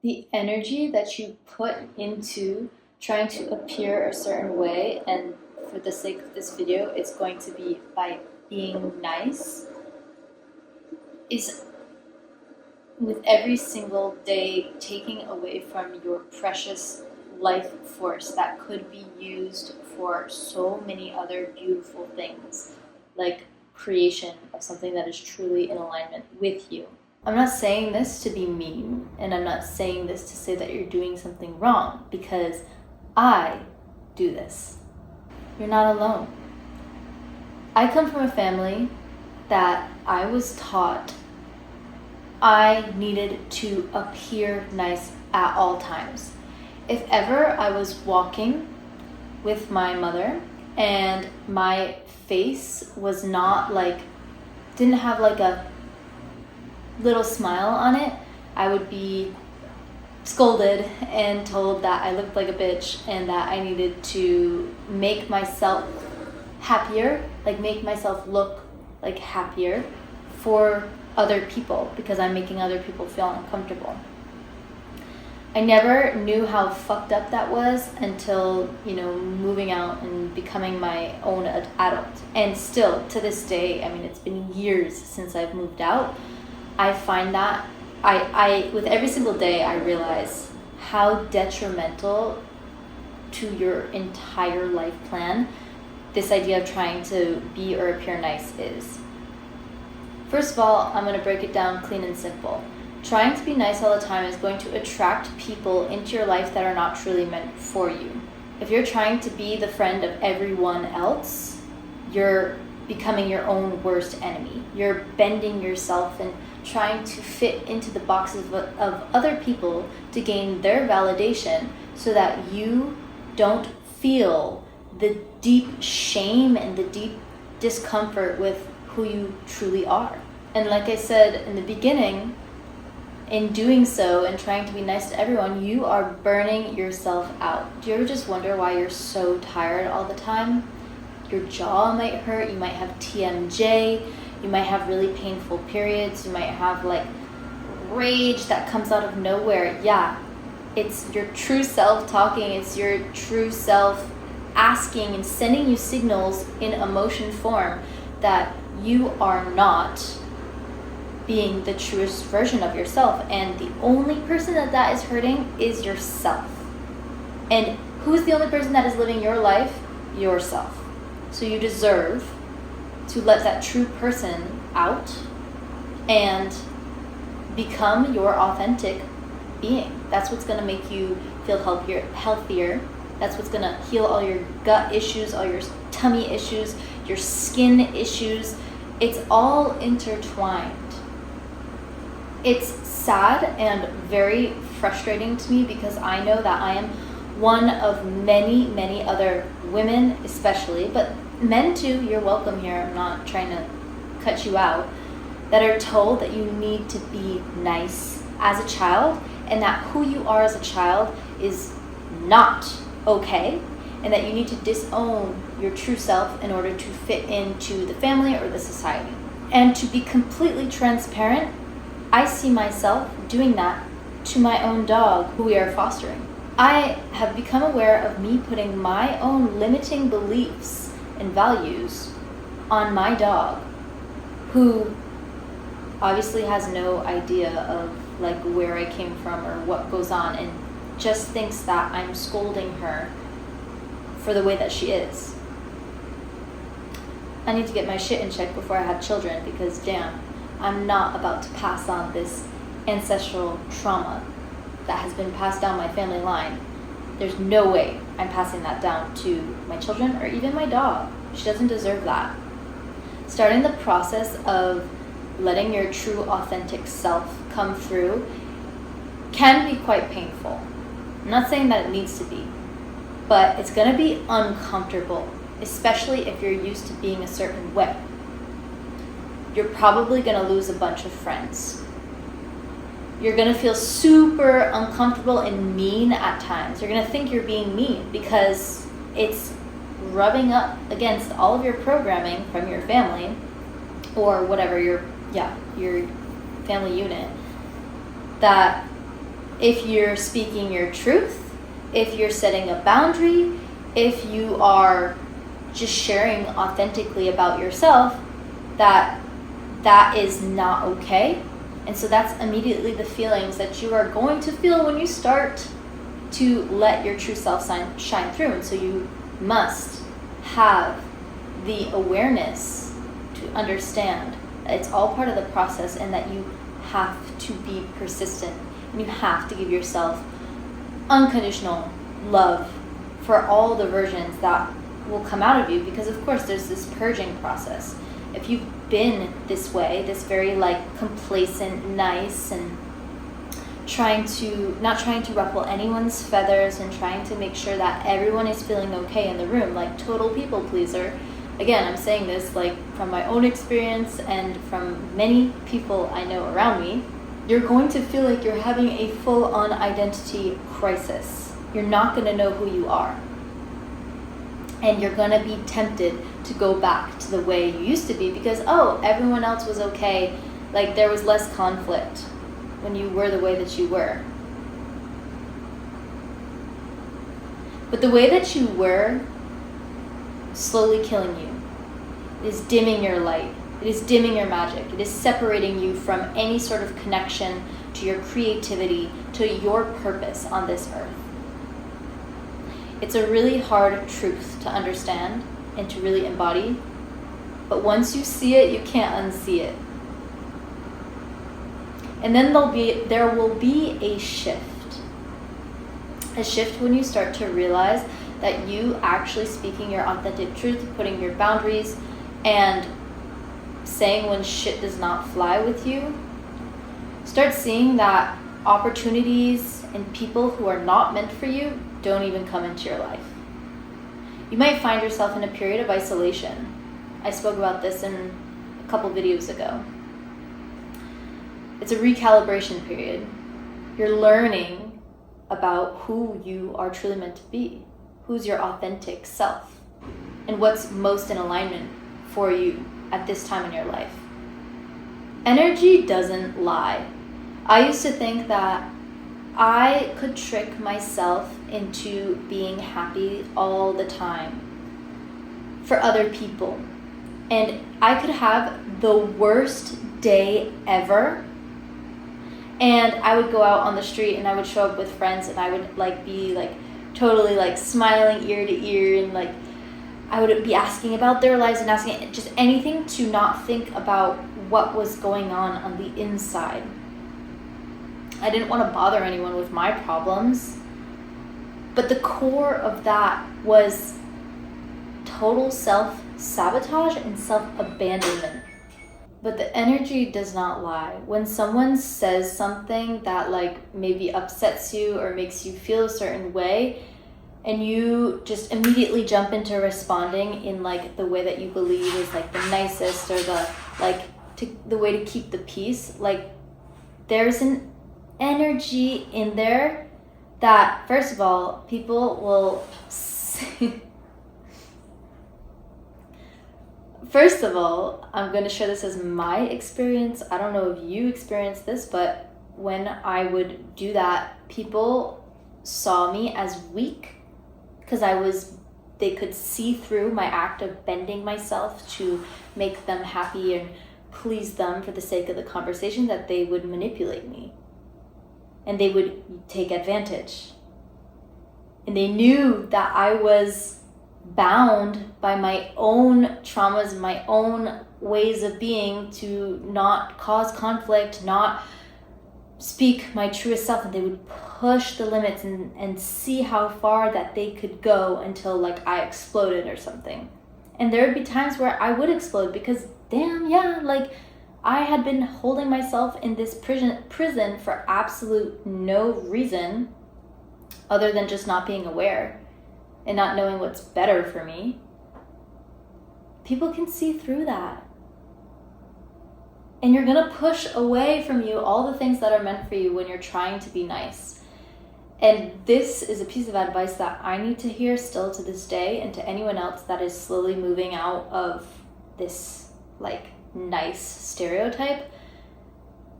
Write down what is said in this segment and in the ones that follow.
the energy that you put into trying to appear a certain way, and for the sake of this video, it's going to be by being nice, is with every single day taking away from your precious life force that could be used for so many other beautiful things, like creation of something that is truly in alignment with you. I'm not saying this to be mean, and I'm not saying this to say that you're doing something wrong, because I do this. You're not alone. I come from a family that I was taught I needed to appear nice at all times. If ever I was walking with my mother and my face was not didn't have a little smile on it, I would be scolded and told that I looked like a bitch and that I needed to make myself happier, make myself look happier for other people because I'm making other people feel uncomfortable. I never knew how fucked up that was until, moving out and becoming my own adult. And still, to this day, it's been years since I've moved out, I find that I with every single day, I realize how detrimental to your entire life plan this idea of trying to be or appear nice is. First of all, I'm going to break it down clean and simple. Trying to be nice all the time is going to attract people into your life that are not truly meant for you. If you're trying to be the friend of everyone else, you're becoming your own worst enemy. You're bending yourself and trying to fit into the boxes of other people to gain their validation so that you don't feel the deep shame and the deep discomfort with who you truly are. And like I said in the beginning, in doing so and trying to be nice to everyone, you are burning yourself out. Do you ever just wonder why you're so tired all the time? Your jaw might hurt, you might have TMJ, you might have really painful periods, you might have rage that comes out of nowhere. Yeah, it's your true self talking, it's your true self asking and sending you signals in emotion form that you are not being the truest version of yourself, and the only person that is hurting is yourself. And who's the only person that is living your life? Yourself. So you deserve to let that true person out and become your authentic being. That's what's going to make you feel healthier. That's what's going to heal all your gut issues, all your tummy issues, your skin issues. It's all intertwined. It's sad and very frustrating to me because I know that I am one of many, many other women especially, but men too, you're welcome here, I'm not trying to cut you out, that are told that you need to be nice as a child and that who you are as a child is not okay and that you need to disown your true self in order to fit into the family or the society. And to be completely transparent, I see myself doing that to my own dog who we are fostering. I have become aware of me putting my own limiting beliefs and values on my dog, who obviously has no idea of where I came from or what goes on, and just thinks that I'm scolding her for the way that she is. I need to get my shit in check before I have children, because damn, I'm not about to pass on this ancestral trauma that has been passed down my family line. There's no way I'm passing that down to my children or even my dog. She doesn't deserve that. Starting the process of letting your true authentic self come through can be quite painful. I'm not saying that it needs to be, but it's going to be uncomfortable, especially if you're used to being a certain way. You're probably going to lose a bunch of friends. You're going to feel super uncomfortable and mean at times. You're going to think you're being mean because it's rubbing up against all of your programming from your family or whatever your family unit, that if you're speaking your truth, if you're setting a boundary, if you are just sharing authentically about yourself, that is not okay. And so that's immediately the feelings that you are going to feel when you start to let your true self shine through. And so you must have the awareness to understand that it's all part of the process, and that you have to be persistent, and you have to give yourself unconditional love for all the versions that will come out of you. Because of course there's this purging process. If you've been this way, this very like complacent, nice, and not trying to ruffle anyone's feathers, and trying to make sure that everyone is feeling okay in the room, like total people pleaser. Again, I'm saying this like from my own experience and from many people I know around me. You're going to feel like you're having a full-on identity crisis. You're not going to know who you are. And you're going to be tempted to go back to the way you used to be because, oh, everyone else was okay. Like there was less conflict when you were the way that you were. But the way that you were slowly killing you. It is dimming your light. It is dimming your magic. It is separating you from any sort of connection to your creativity, to your purpose on this earth. It's a really hard truth to understand and to really embody. But once you see it, you can't unsee it. And then there will be a shift. A shift when you start to realize that you actually speaking your authentic truth, putting your boundaries, and saying when shit does not fly with you, start seeing that opportunities and people who are not meant for you don't even come into your life. You might find yourself in a period of isolation. I spoke about this in a couple videos ago. It's a recalibration period. You're learning about who you are truly meant to be. Who's your authentic self, and what's most in alignment for you at this time in your life. Energy doesn't lie. I used to think that I could trick myself into being happy all the time for other people. And I could have the worst day ever, and I would go out on the street and I would show up with friends, and I would like be like totally like smiling ear to ear, and like I would be asking about their lives and asking just anything to not think about what was going on the inside. I didn't want to bother anyone with my problems. But the core of that was total self-sabotage and self-abandonment. But the energy does not lie. When someone says something that like maybe upsets you or makes you feel a certain way, and you just immediately jump into responding in like the way that you believe is like the nicest, or the way to keep the peace, like there's an energy in there that, first of all, people will first of all, I'm going to share this as my experience. I don't know if you experienced this, but when I would do that, people saw me as weak because they could see through my act of bending myself to make them happy and please them for the sake of the conversation, that they would manipulate me and they would take advantage. And they knew that I was bound by my own traumas, my own ways of being, to not cause conflict, not speak my truest self, and they would push the limits and see how far that they could go until like I exploded or something. And there would be times where I would explode because damn, yeah, like I had been holding myself in this prison for absolute no reason other than just not being aware and not knowing what's better for me. People can see through that. And you're gonna push away from you all the things that are meant for you when you're trying to be nice. And this is a piece of advice that I need to hear still to this day, and to anyone else that is slowly moving out of this like nice stereotype.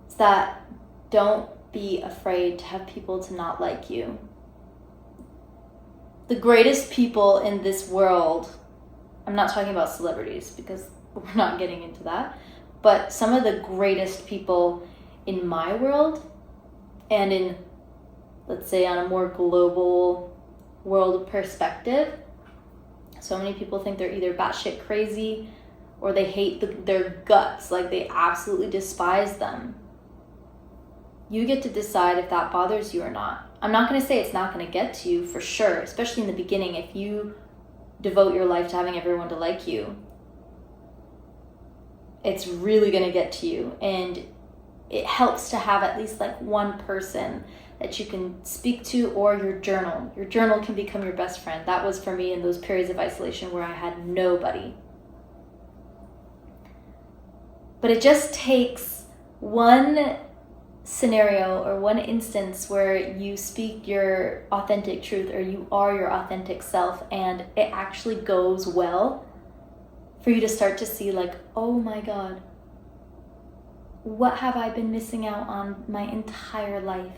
It's that don't be afraid to have people to not like you. The greatest people in this world, I'm not talking about celebrities because we're not getting into that, but some of the greatest people in my world and in, let's say, on a more global world perspective, so many people think they're either batshit crazy or they hate their guts, like they absolutely despise them. You get to decide if that bothers you or not. I'm not going to say it's not going to get to you for sure, especially in the beginning. If you devote your life to having everyone to like you, it's really going to get to you. And it helps to have at least like one person that you can speak to, or your journal. Your journal can become your best friend. That was for me in those periods of isolation where I had nobody. But it just takes one scenario or one instance where you speak your authentic truth, or you are your authentic self, and it actually goes well for you to start to see like, oh my God, what have I been missing out on my entire life?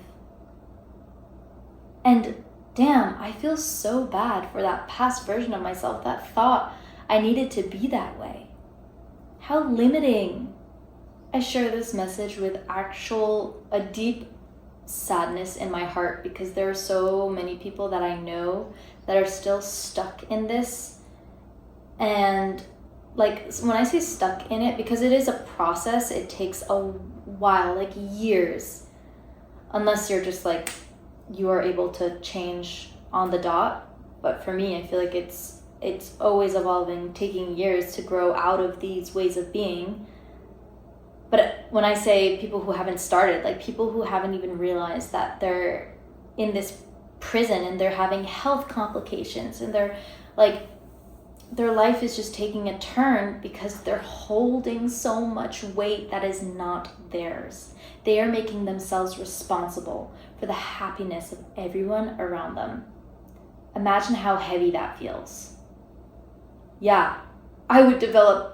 And damn, I feel so bad for that past version of myself that thought I needed to be that way. How limiting. I share this message with a deep sadness in my heart, because there are so many people that I know that are still stuck in this. And like, when I say stuck in it, because it is a process, it takes a while, like years, unless you're just like, you are able to change on the dot. But for me, I feel like it's always evolving, taking years to grow out of these ways of being. But when I say people who haven't started, like people who haven't even realized that they're in this prison and they're having health complications, and they're like, their life is just taking a turn because they're holding so much weight that is not theirs. They are making themselves responsible for the happiness of everyone around them. Imagine how heavy that feels. Yeah, I would develop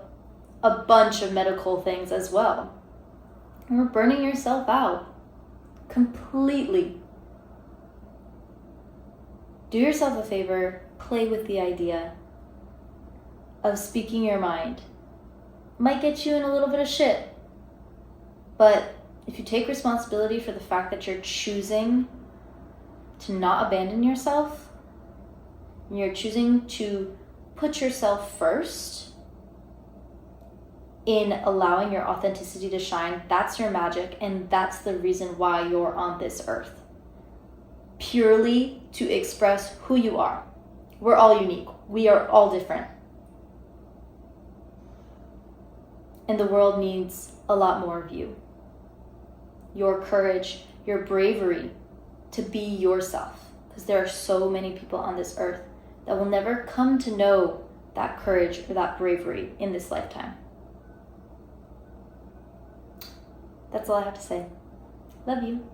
a bunch of medical things as well. And you're burning yourself out completely. Do yourself a favor, play with the idea of speaking your mind. Might get you in a little bit of shit, but if you take responsibility for the fact that you're choosing to not abandon yourself, and you're choosing to put yourself first in allowing your authenticity to shine, that's your magic, and that's the reason why you're on this earth. Purely to express who you are. We're all unique. We are all different. And the world needs a lot more of you. Your courage, your bravery to be yourself. Because there are so many people on this earth that will never come to know that courage or that bravery in this lifetime. That's all I have to say. Love you.